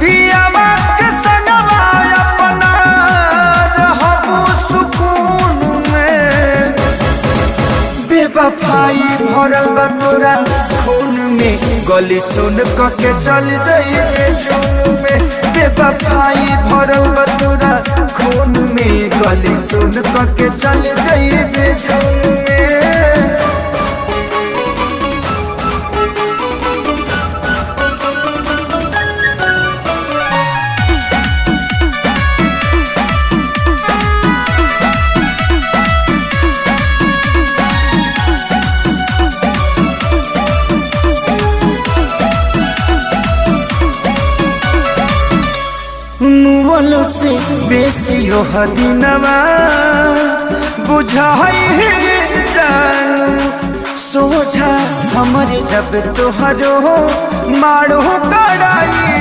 पियावा के संगवा अपना रहबू सुकून में। बेवफाई भरल बा तोरा खून में, गली सुन के चल जाइए जून में। बेवफाई भरल बा तोरा खून में, गली सुन के चल जाइए जून में। मुवलो से बेसी हदीनवा बुझाई जानू, सोझा हमारे जब तोहरो मारो कड़ाई।